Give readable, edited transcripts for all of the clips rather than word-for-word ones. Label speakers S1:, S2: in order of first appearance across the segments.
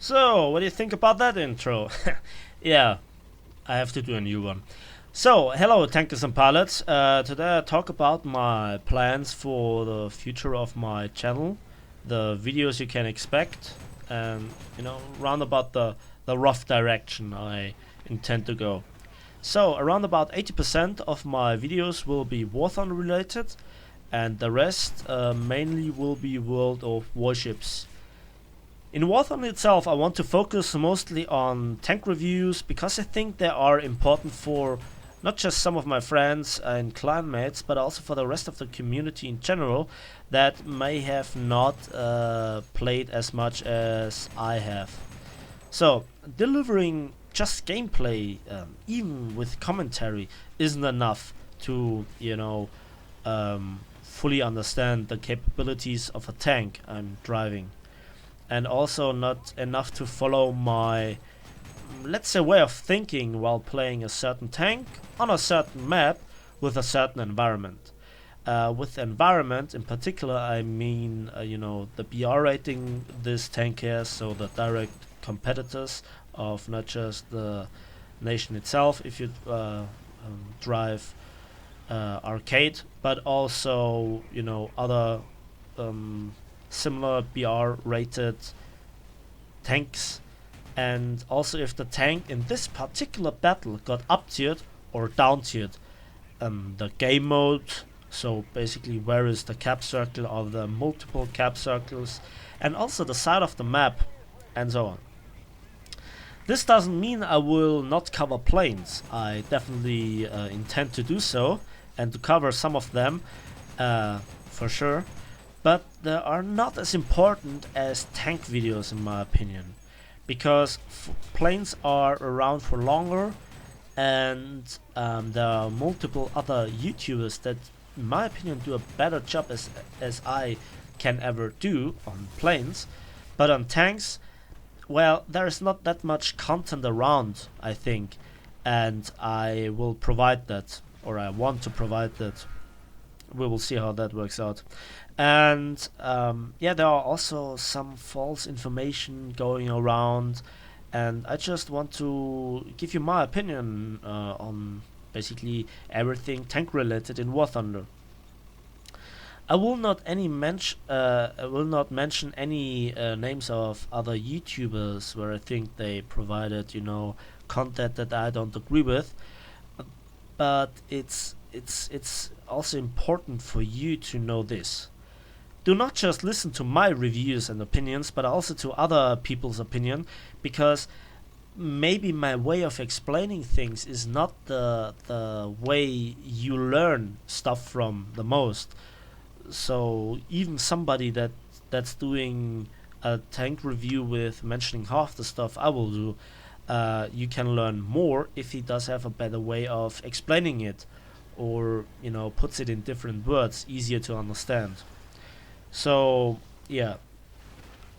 S1: So, what do you think about that intro? Yeah, I have to do a new one. So, hello, tankers and pilots. Today I talk about my plans for the future of my channel, the videos you can expect, and round about the rough direction I intend to go. So, around about 80% of my videos will be Warzone related, and the rest mainly will be World of Warships. In Warzone itself, I want to focus mostly on tank reviews because I think they are important for not just some of my friends and clanmates, but also for the rest of the community in general that may have not played as much as I have. So, delivering just gameplay, even with commentary, isn't enough to, fully understand the capabilities of a tank I'm driving. And also not enough to follow my, let's say, way of thinking while playing a certain tank on a certain map with a certain environment. With environment in particular, I mean, the BR rating this tank has, so the direct competitors of not just the nation itself, if you drive arcade, but also, other similar BR rated tanks, and also if the tank in this particular battle got up tiered or down tiered, the game mode, so basically where is the cap circle or the multiple cap circles, and also the side of the map, and so on. This doesn't mean I will not cover planes. I definitely intend to do so and to cover some of them for sure, but they are not as important as tank videos in my opinion, because planes are around for longer, and there are multiple other YouTubers that in my opinion do a better job as I can ever do on planes. But on tanks, well, there is not that much content around, I think, and I will provide that, or I want to provide that. We will see how that works out. And there are also some false information going around, and I just want to give you my opinion on basically everything tank related in War Thunder. I will not mention any names of other YouTubers where I think they provided content that I don't agree with, but it's also important for you to know this. Do not just listen to my reviews and opinions, but also to other people's opinion, because maybe my way of explaining things is not the way you learn stuff from the most. So even somebody that's doing a tank review with mentioning half the stuff I will do, you can learn more if he does have a better way of explaining it, or puts it in different words, easier to understand. So yeah,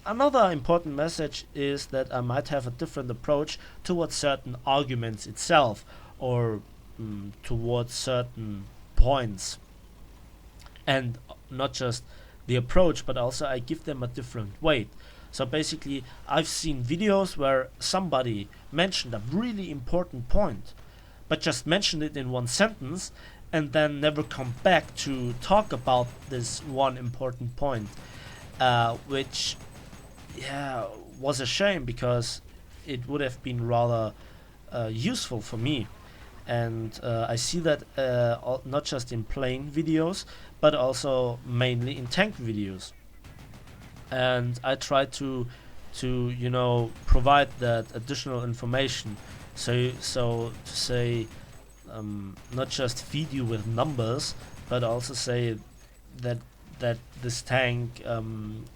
S1: another important message is that I might have a different approach towards certain arguments itself, or towards certain points, and not just the approach, but also I give them a different weight. So basically, I've seen videos where somebody mentioned a really important point, but just mentioned it in one sentence, and then never come back to talk about this one important point, which was a shame, because it would have been rather useful for me. And I see that not just in plane videos, but also mainly in tank videos. And I try to provide that additional information, so to say, not just feed you with numbers, but also say that this tank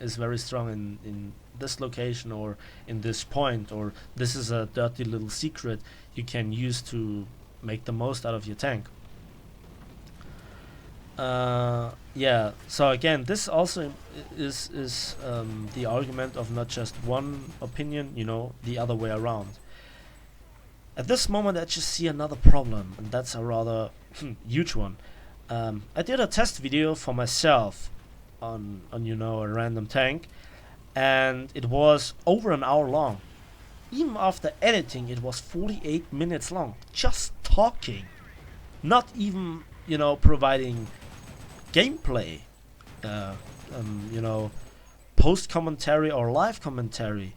S1: is very strong in this location, or in this point, or this is a dirty little secret you can use to make the most out of your tank. So again, this also is the argument of not just one opinion, the other way around. At this moment, I just see another problem, and that's a rather huge one. I did a test video for myself on a random tank, and it was over an hour long. Even after editing, it was 48 minutes long, just talking, not even, providing gameplay, uh, you know, post commentary or live commentary.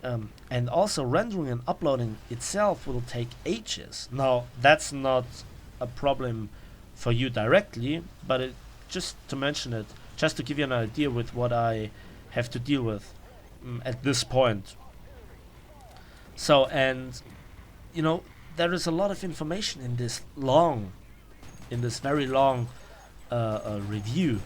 S1: And also rendering and uploading itself will take ages. Now, that's not a problem for you directly, but just to mention it, just to give you an idea with what I have to deal with at this point. So, and there is a lot of information in this very long review,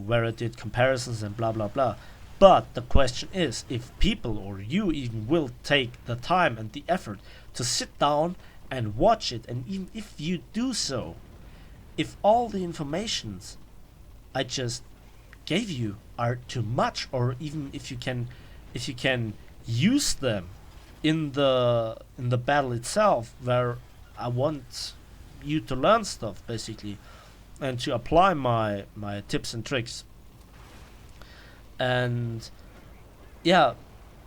S1: where I did comparisons and blah blah blah. But the question is, if people or you even will take the time and the effort to sit down and watch it, and even if you do so, if all the informations I just gave you are too much, or even if you can use them in the battle itself, where I want you to learn stuff basically and to apply my tips and tricks. And yeah,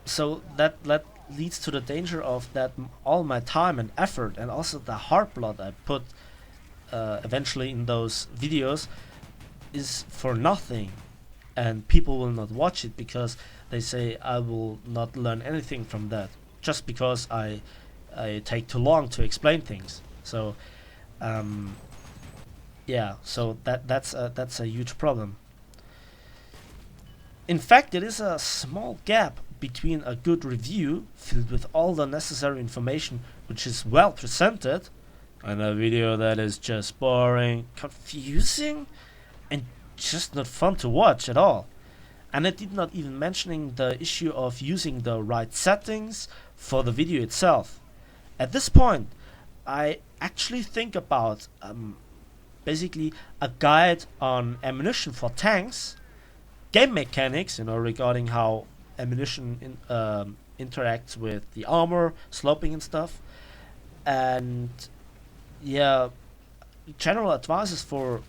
S1: so that leads to the danger of that all my time and effort and also the hard blood I put eventually in those videos is for nothing, and people will not watch it because they say I will not learn anything from that, just because I take too long to explain things. So yeah, so that's a huge problem. In fact, it is a small gap between a good review filled with all the necessary information which is well presented and a video that is just boring, confusing, and just not fun to watch at all. And I did not even mentioning the issue of using the right settings for the video itself. At this point, I actually think about basically a guide on ammunition for tanks, game mechanics, regarding how ammunition interacts with the armor, sloping and stuff, and yeah, general advices for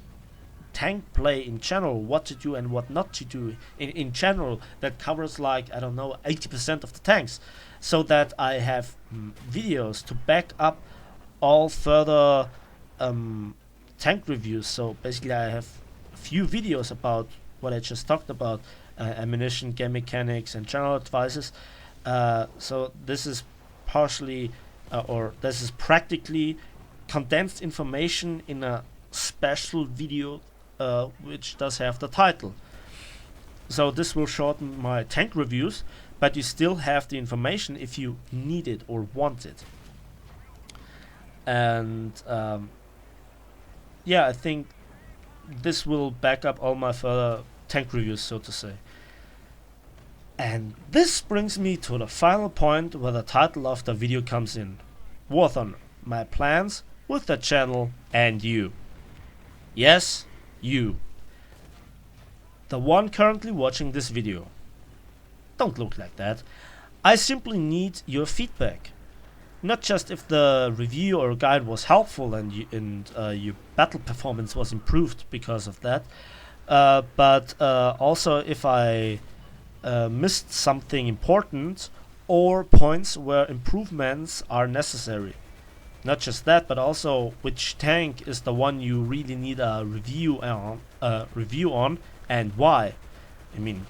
S1: tank play in general, what to do and what not to do in general, that covers like, I don't know, 80% of the tanks, so that I have videos to back up all further tank reviews. So basically I have a few videos about what I just talked about, ammunition, game mechanics, and general advices. So this is partially, or this is practically condensed information in a special video, which does have the title. So this will shorten my tank reviews, but you still have the information if you need it or want it. And yeah, I think this will back up all my further tank reviews, so to say. And this brings me to the final point where the title of the video comes in. Warthon, my plans with the channel and you. Yes, you. The one currently watching this video. Don't look like that. I simply need your feedback. Not just if the review or guide was helpful and your battle performance was improved because of that, but also if I missed something important or points where improvements are necessary. Not just that, but also which tank is the one you really need a review on, and why. I mean,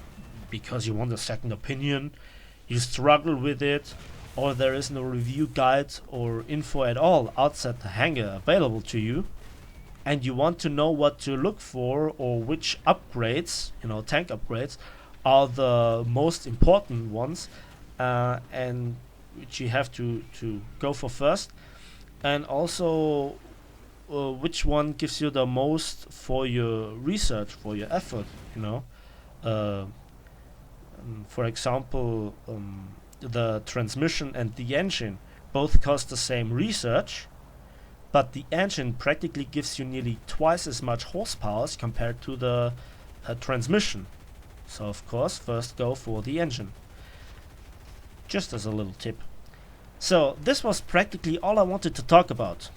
S1: because you want a second opinion, you struggle with it, or there is no review guide or info at all outside the hangar available to you, and you want to know what to look for or which upgrades, tank upgrades, are the most important ones, and which you have to go for first, and also which one gives you the most for your research, for your effort, for example, the transmission and the engine both cost the same research, but the engine practically gives you nearly twice as much horsepower compared to the transmission. So of course, first go for the engine. Just as a little tip. So this was practically all I wanted to talk about.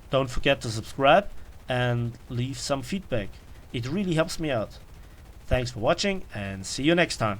S1: Don't forget to subscribe and leave some feedback. It really helps me out. Thanks for watching and see you next time.